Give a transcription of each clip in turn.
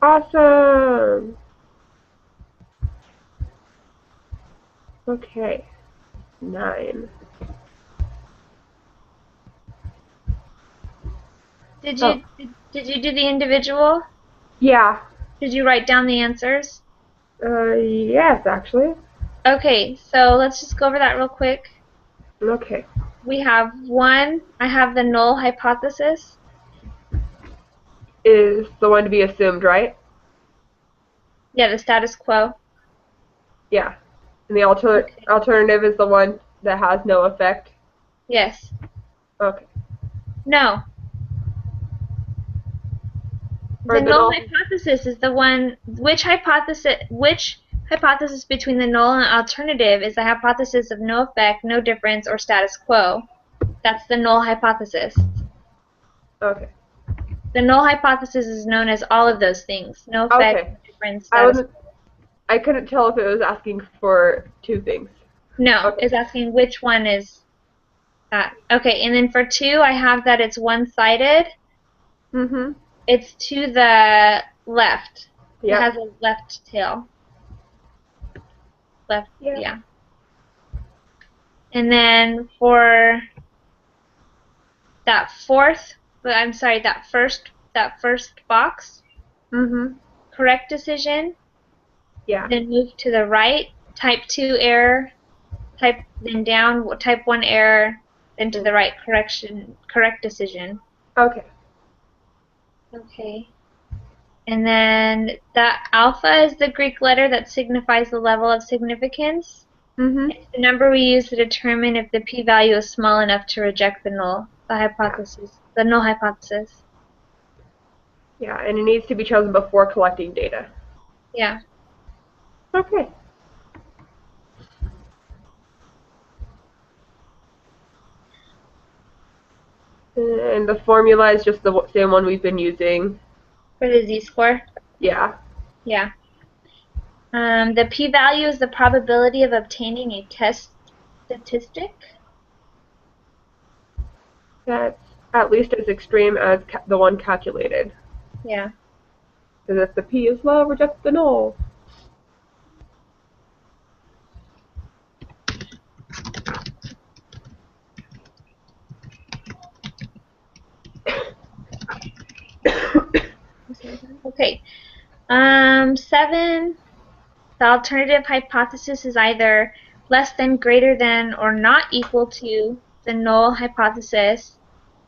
Awesome. Okay. 9. Did Oh, you did you do the individual? yeah. Did you write down the answers? Yes, actually. Okay, so let's just go over that real quick. Okay. We have one, I have the null hypothesis. Is the one to be assumed, right? Yeah, the status quo. Yeah. And the Okay. alternative is the one that has no effect. Yes. Okay. No. Or The the null null. hypothesis is the one, which hypothesis between the null and alternative is the hypothesis of no effect, no difference, or status quo? That's the null hypothesis. Okay. The null hypothesis is known as all of those things. No effect, Okay. no difference, I status wasn't. quo. I couldn't tell if it was asking for two things. No, Okay. it's asking which one is that. Okay, and then for 2, I have that it's one-sided. Mhm. It's to the left. It Yep. has a left tail. Left, Yeah. yeah. And then for that fourth, I'm sorry, that first box, Mhm. correct decision, Yeah. then move to the right, type 2 error, then down, type 1 error, then to the right, correct decision. Okay. Okay. And then that alpha is the Greek letter that signifies the level of significance. Mhm. It's the number we use to determine if the p-value is small enough to reject Yeah. the null hypothesis. Yeah, and it needs to be chosen before collecting data. Yeah. Okay. And the formula is just the same one we've been using. For the z-score. Yeah. Yeah. The p-value is the probability of obtaining a test statistic. That's at least as extreme as the one calculated. Yeah. Because if the p is low, reject the null. Okay. 7. The alternative hypothesis is either less than, greater than, or not equal to the null hypothesis,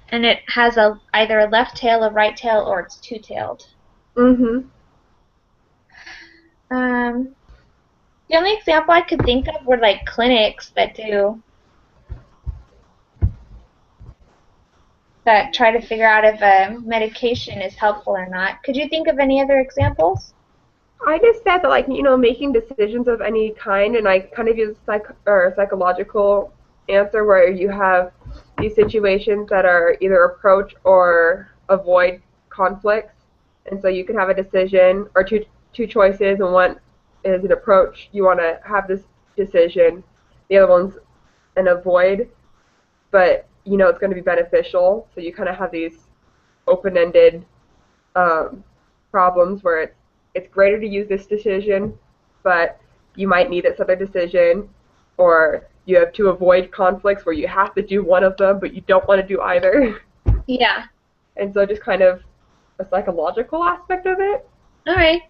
and it has either a left tail, a right tail, or it's two-tailed. Mhm. Um, the only example I could think of were like clinics that try to figure out if a medication is helpful or not. Could you think of any other examples? I just said that, like, making decisions of any kind, and I kind of use a psychological answer where you have these situations that are either approach or avoid conflicts, and so you can have a decision or two choices, and one is an approach. You want to have this decision. The other one's an avoid, but it's going to be beneficial. So you kind of have these open-ended um, problems where it's greater to use this decision, but you might need this other decision, or you have to avoid conflicts where you have to do one of them, but you don't want to do either. Yeah. And so just kind of a psychological aspect of it. All right.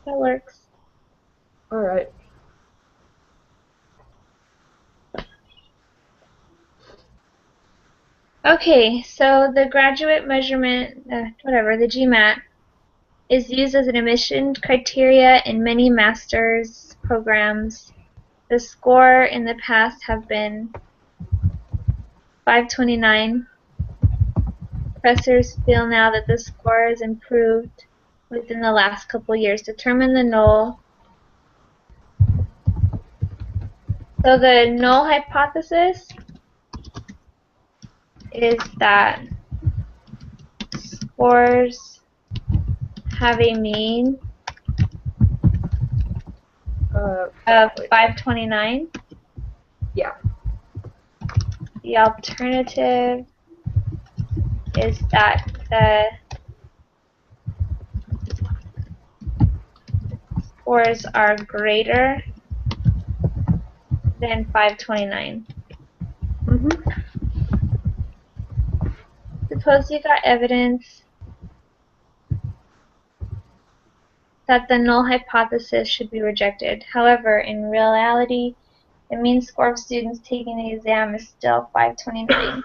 That works. All right. Okay, so the graduate measurement, whatever, the GMAT, is used as an admission criteria in many master's programs. The score in the past have been 529. Professors feel now that the score has improved within the last couple years. Determine the null. So the null hypothesis is that scores have a mean of 529. 529. Yeah. The alternative is that the scores are greater than 529. Mm-hmm. Suppose you got evidence that the null hypothesis should be rejected. However, in reality, the mean score of students taking the exam is still 529.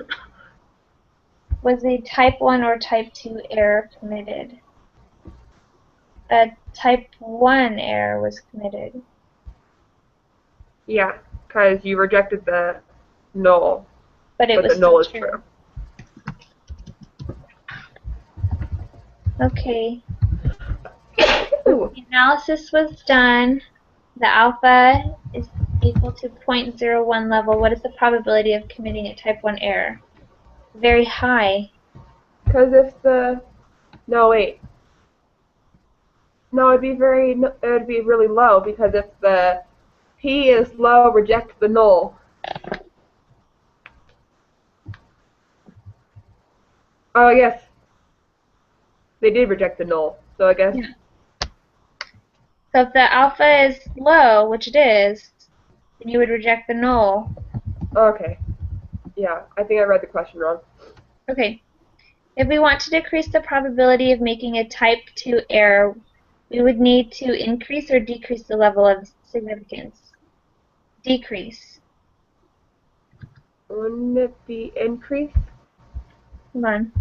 Was a type 1 or type 2 error committed? A type 1 error was committed. Yeah, because you rejected the null, But it but the was still null is true. true. Okay. Ooh. The analysis was done. The alpha is equal to 0.01 level. What is the probability of committing a type 1 error? Very high. Because if the no wait no it'd be really low because if the p is low, reject the null. Oh, I guess they did reject the null, so I guess. Yeah. So if the alpha is low, which it is, then you would reject the null. Okay. Yeah, I think I read the question wrong. Okay. If we want to decrease the probability of making a type 2 error, we would need to increase or decrease the level of significance. Decrease. Wouldn't it be increase? Hold on.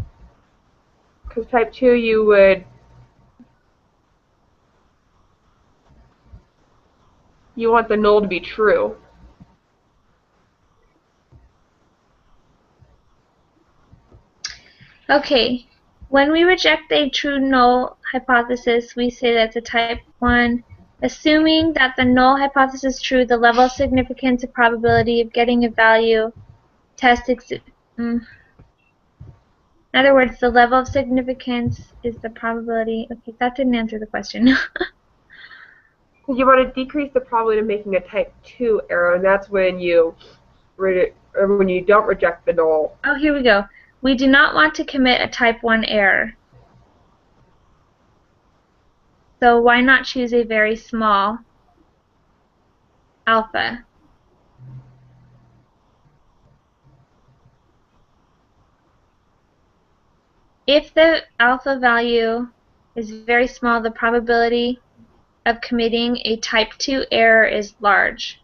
Because type 2 you want the null to be true. Okay. When we reject a true null hypothesis, we say that's a type 1. Assuming that the null hypothesis is true, the level of significance or probability of getting a value test in other words, the level of significance is the probability. Okay, that didn't answer the question. You want to decrease the probability of making a type 2 error, and that's when you when you don't reject the null. Oh, here we go. We do not want to commit a type 1 error. So why not choose a very small alpha? If the alpha value is very small, the probability of committing a type 2 error is large.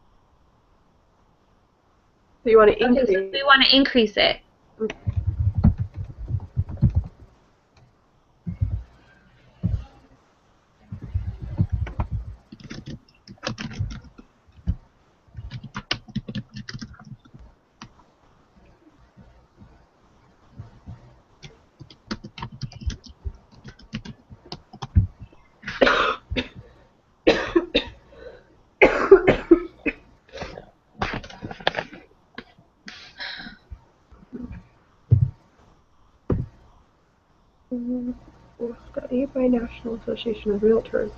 So you want to Okay, increase. so we want to increase it. Study by National Association of Realtors.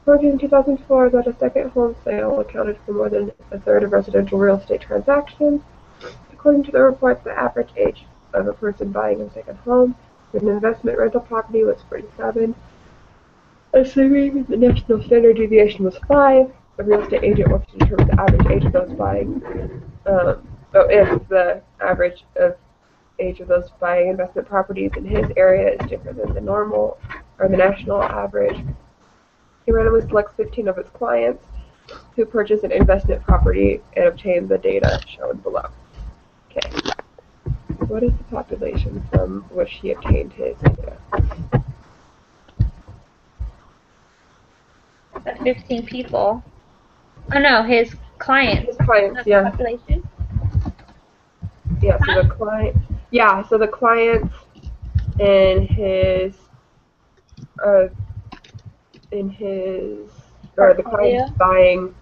Reported in 2004 that a second home sale accounted for more than a third of residential real estate transactions. According to the report, the average age of a person buying a second home with an investment rental property was 47. Assuming the national standard deviation was 5, a real estate agent wants to determine the average age of those buying. If the average of age of those buying investment properties in his area is different than the normal or the national average, he randomly selects 15 of his clients who purchase an investment property and obtain the data shown below. Okay. What is the population from which he obtained his data? The 15 people. Oh no, his clients. His clients, Not the yeah. population. Yeah, so the client, yeah, so the clients in his, uh, or the Portfolio. clients buying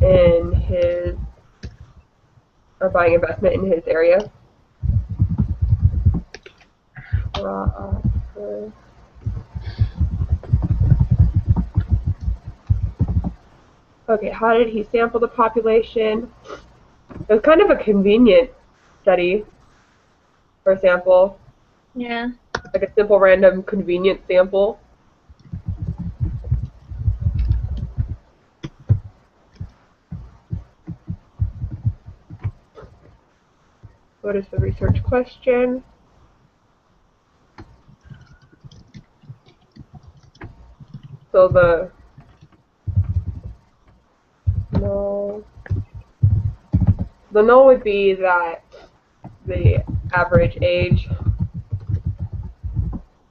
in his, or buying investment in his area. Okay, how did he sample the population? It was kind of a convenient study or sample, Yeah. like a simple random convenient sample. What is the research question? So the no, the no would be that the average age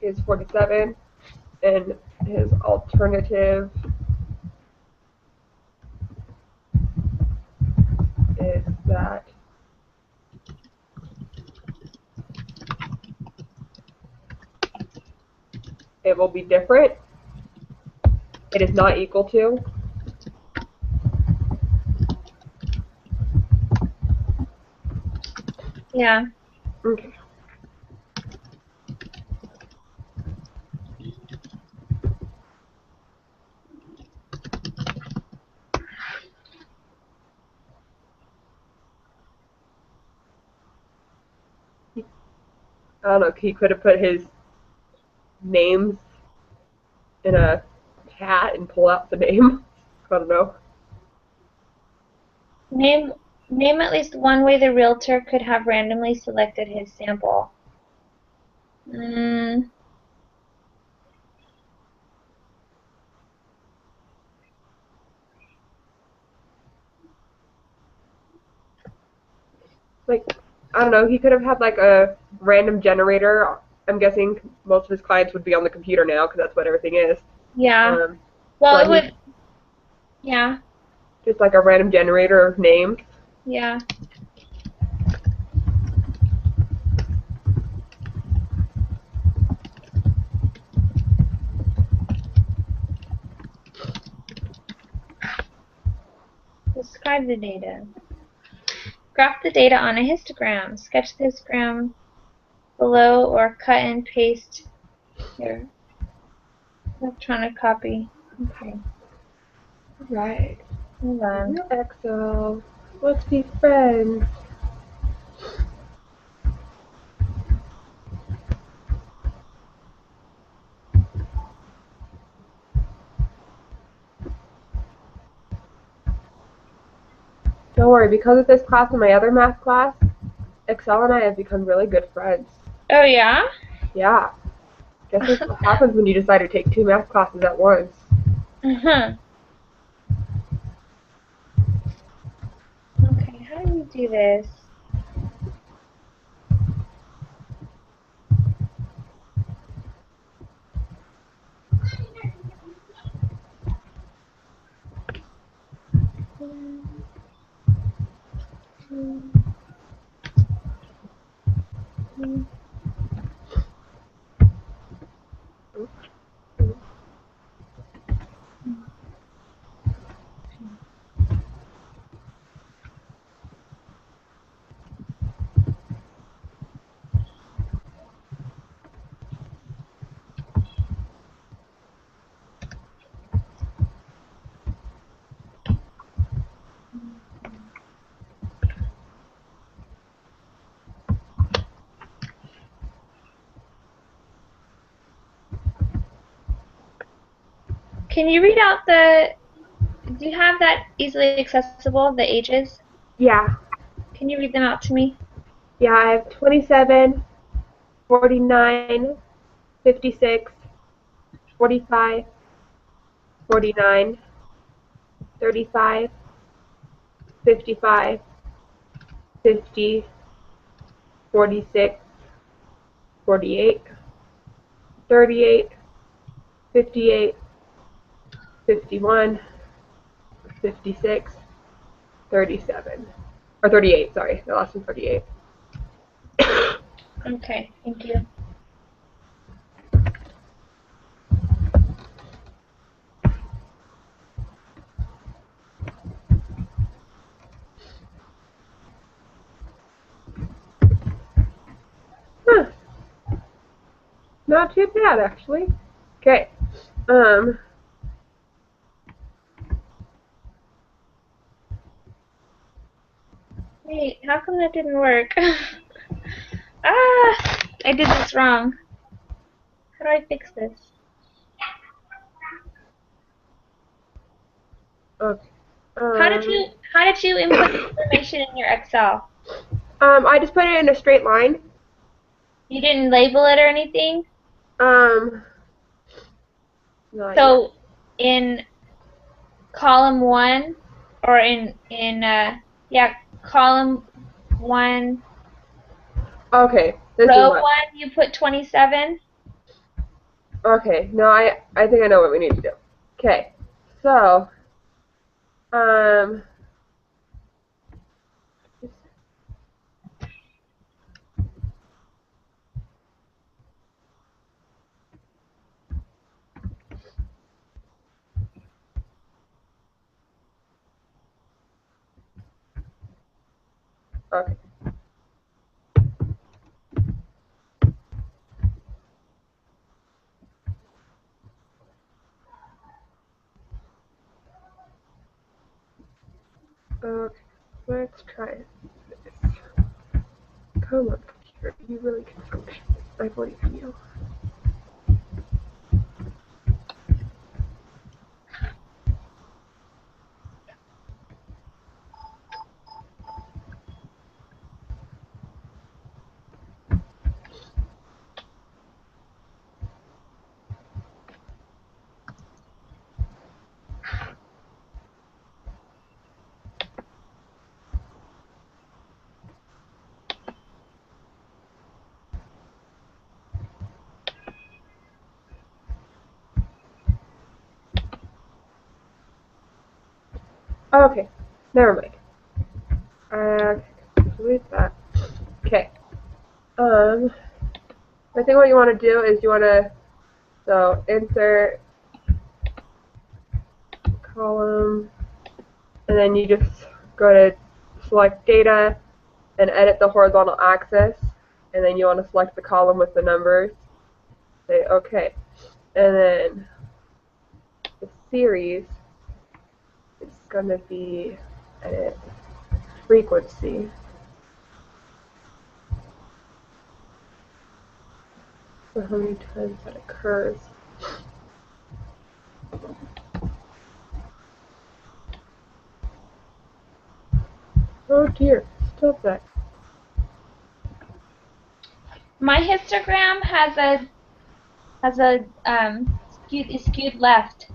is 47, and his alternative is that it will be different. It is not equal to. Yeah. Okay. I don't know. He could have put his names in a hat and pull out the name. I don't know. Name name at least one way the realtor could have randomly selected his sample. Mm, Like, I don't know. He could have had like a random generator. I'm guessing most of his clients would be on the computer now because that's what everything is. yeah. Um, Well, but it he would. Yeah. just like a random generator of names. Yeah. Describe the data. Graph the data on a histogram. Sketch the histogram below or cut and paste your electronic copy. Okay. Right. Hold on. Excel. Let's be friends. Don't worry, because of this class and my other math class, Excel and I have become really good friends. Oh yeah? Yeah. Guess that's what happens when you decide to take two math classes at once. Uh-huh. Okay, how do you do this? Can you read out do you have that easily accessible, the ages? Yeah. Can you read them out to me? Yeah, I have 27, 49, 56, 45, 49, 35, 55, 50, 46, 48, 38, 58, 51, 56, 37. Or 38, sorry. The last one's 38. Okay, thank you. Huh. Not too bad, actually. Okay. Um, Wait, how come that didn't work? Ah, I did this wrong. How do I fix this? okay. How did you input the information in your Excel? I just put it in a straight line. You didn't label it or anything? Um, Not yet. So in column one, or in yeah, column one, Okay, this is row what. one, you put 27. Okay, no, I think I know what we need to do. Okay, so um, okay, okay, let's try this. Come on, computer, you really can function. I believe in you. Okay, never mind. Delete that. Okay. I think what you want to do is you want to insert column, and then you just go to select data and edit the horizontal axis, and then you want to select the column with the numbers. Say okay, and then the series is going to be edit frequency. So how many times that occurs. Oh dear, stop that. My histogram has a skewed left.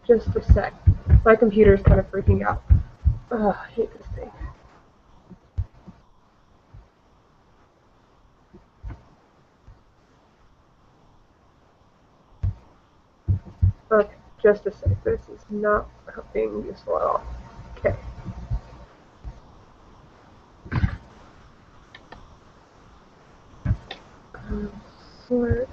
Just a sec. My computer's kind of freaking out. Oh, I hate this thing. Okay, just a sec. This is not being useful at all. Okay. Sort.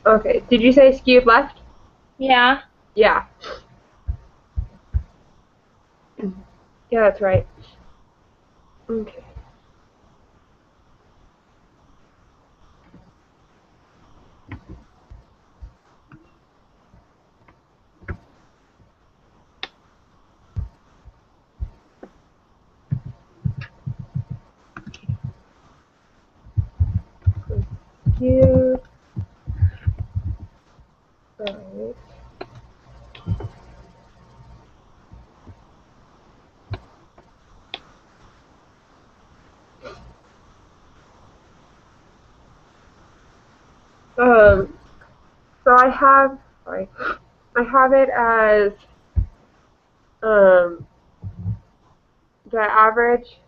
Okay, did you say skewed left? Yeah. Yeah. Yeah, that's right. Okay. Skewed. Right. Um, so I have it as, um, the average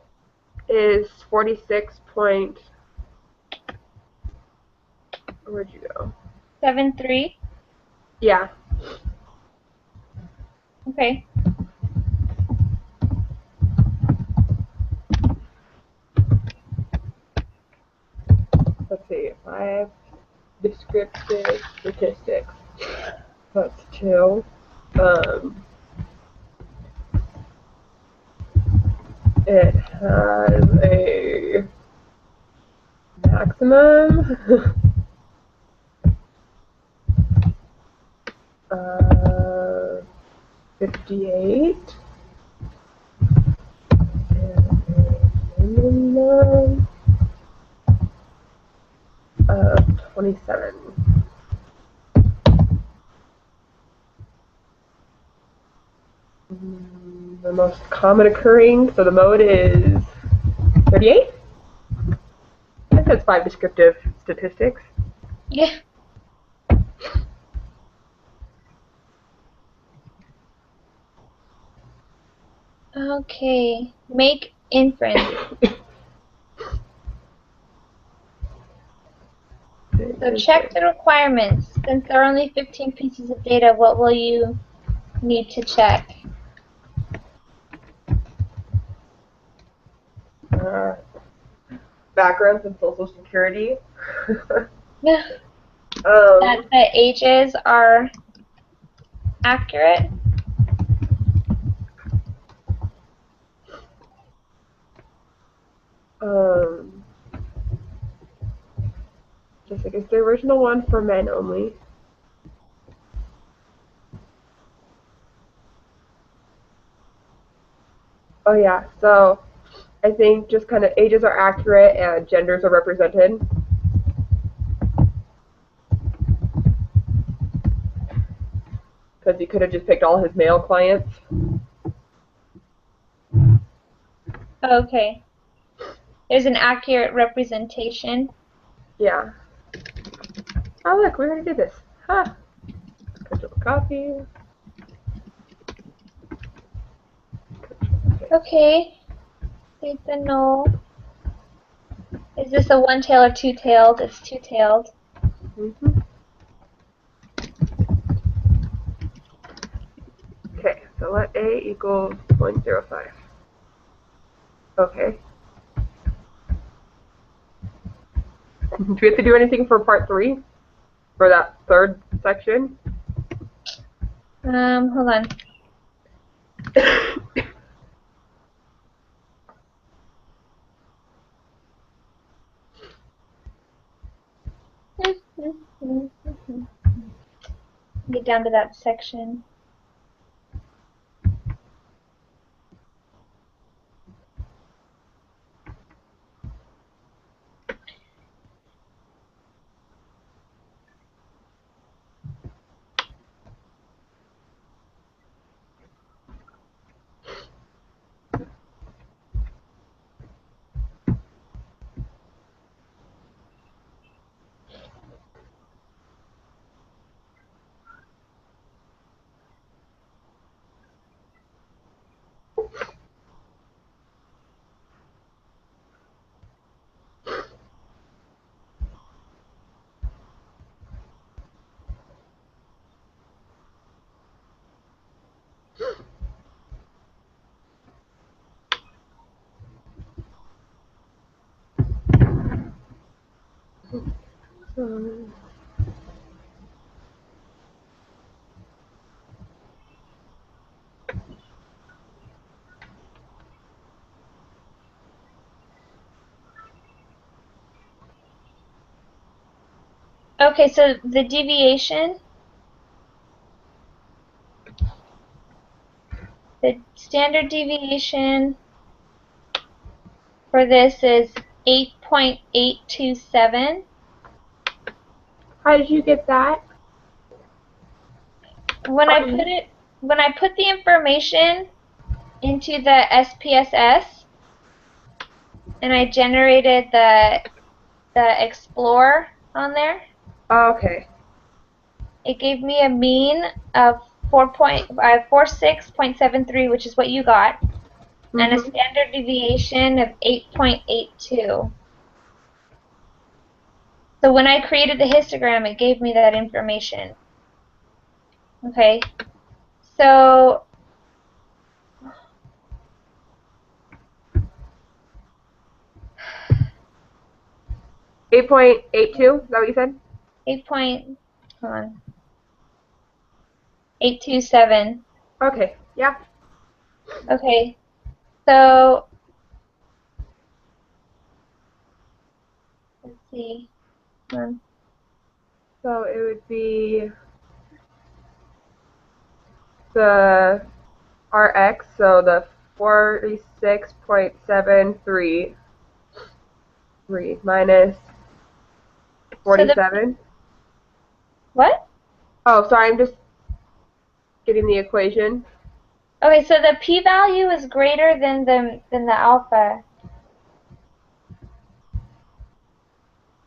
is 46 point, where'd you go? 7.3. Yeah, Okay. let's see, 5 descriptive statistics, that's 2. Um, it has a maximum, 58, 27. The most common occurring, so the mode is 38? I think that's 5 descriptive statistics. Yeah. Okay. Make inference. So check the requirements. Since there are only 15 pieces of data, what will you need to check? Backgrounds and social security. That the ages are accurate. Just like it's the original one for men only. Oh yeah, so I think just kind of ages are accurate and genders are represented. Because he could have just picked all his male clients. Okay. There's an accurate representation. Yeah. Oh look, we already did this. Huh. Control copy. Okay. Take the null. Is this a one-tailed or two-tailed? It's two-tailed. Okay, so let A equals 0.05. Okay. Do we have to do anything for part 3? For that third section? Hold on. Get down to that section. Okay, so the deviation, the standard deviation for this is 8.827. How did you get that? When I put the information into the SPSS and I generated the Explorer on there, Okay. it gave me a mean of 46.73, which is what you got, and a standard deviation of 8.82. So when I created the histogram, it gave me that information. Okay, so 8.82, is that what you said? 8.827. Okay, yeah. Okay, so let's see. So it would be the RX, so the 46.73 minus So the 47. what? Oh, sorry, I'm just getting the equation. Okay, so the p-value is greater than the alpha.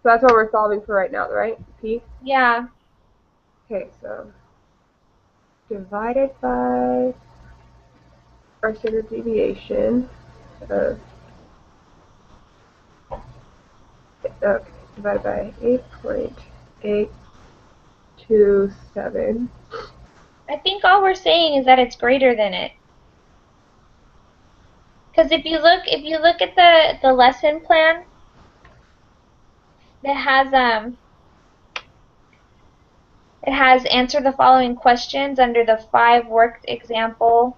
So that's what we're solving for right now, right? P? Yeah. Okay, so divided by our standard deviation of, okay, divided by 8.827. I think all we're saying is that it's greater than it. Because if you look at the lesson plan, it has answer the following questions under the 5 worked example.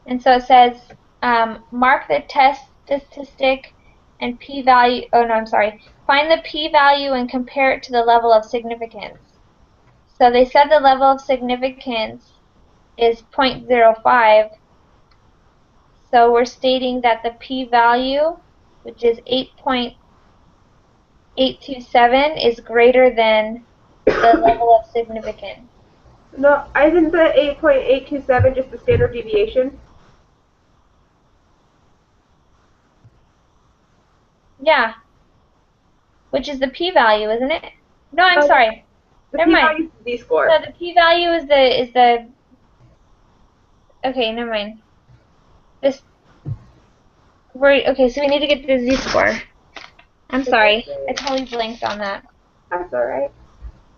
And so it says mark the test statistic and p-value. Oh no, I'm sorry. Find the p-value and compare it to the level of significance. So they said the level of significance is 0.05. So we're stating that the p-value, which is 8.827, is greater than the level of significance. No, isn't the 8.827 just the standard deviation? Yeah, which is the p-value, isn't it? No, I'm sorry. The Never mind. p-value is the z-score. So the p-value is the okay, never mind. This okay, so we need to get the z-score. I'm sorry. I totally blanked on that. That's alright.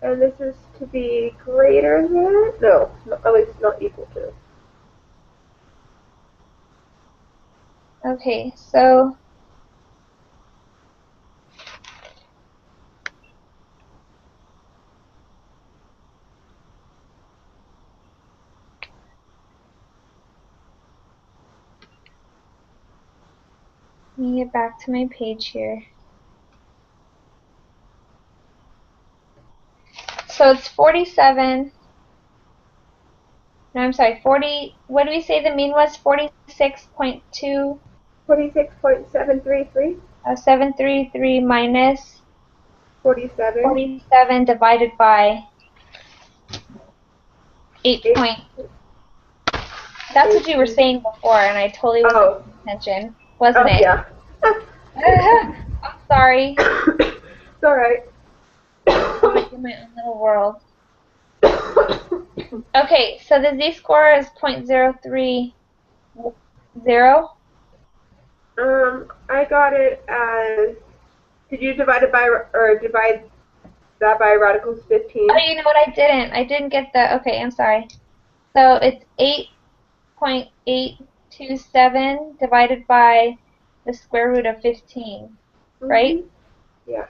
And this is to be greater than? No, at least not equal to. Okay, so let me get back to my page here. So it's 47. No, I'm sorry, 40. What do we say the mean was? 46.2. 46.733? 733 minus 47. 47 divided by 8 point. That's what you were saying before, and I totally wasn't paying attention, wasn't it? Yeah. I'm sorry. It's alright. I'm like in my own little world. Okay, so the z-score is 0.030. I got it as, did you divide it by, or divide that by radicals 15? Oh, you know what? I didn't. I didn't get the. Okay, I'm sorry. So it's 8.827 divided by the square root of 15, right? Yeah.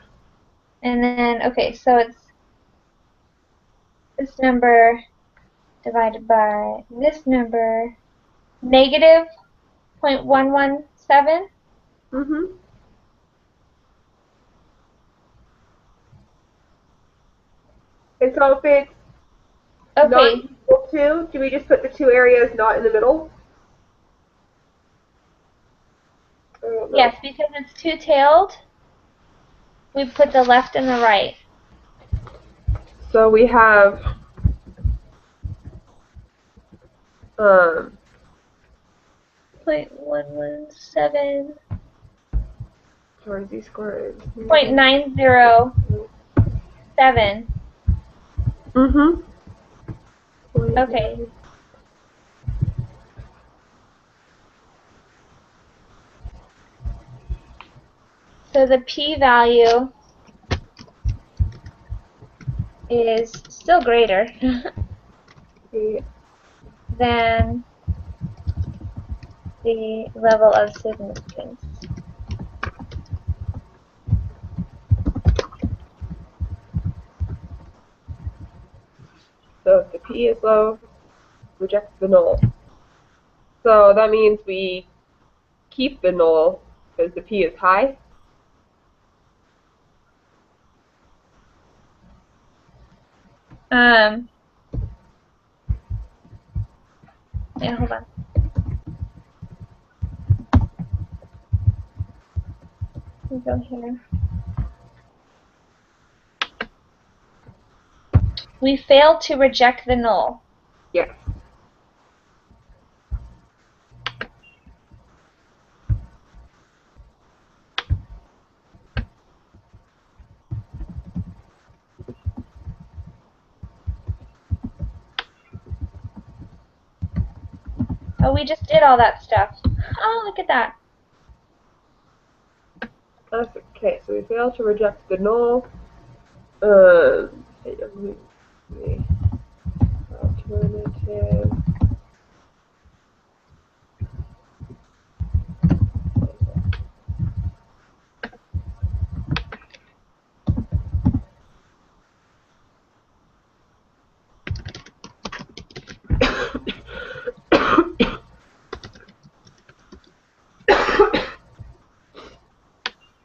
And then, okay, so it's this number divided by this number, negative 0.117. And so if it's not Okay, equal to, do we just put the two areas not in the middle? yes, because it's two-tailed, we put the left and the right. So we have 0.117. sorry, z-score is 0.907. Okay. So the p-value is still greater than the level of significance. So if the p is low, reject the null. So that means we keep the null because the p is high. Yeah, hold on. Let me go here. We fail to reject the null. Yes. Oh, we just did all that stuff. Oh, look at that. Okay, so we fail to reject the null. Alternative.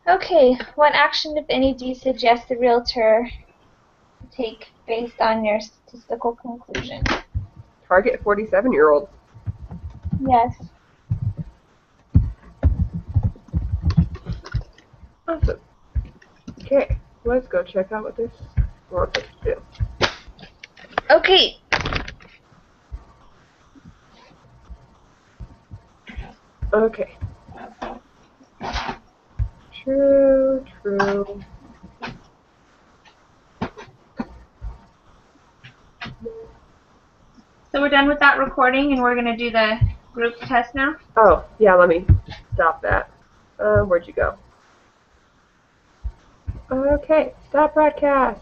Okay, what action, if any, do you suggest the realtor take based on your statistical conclusion? Target 47-year-old. Yes. Awesome. Okay, let's go check out what this wants us to do. Okay. Okay. True, true. So we're done with that recording, and we're going to do the group test now? Oh, yeah, let me stop that. Where'd you go? Okay, stop broadcast.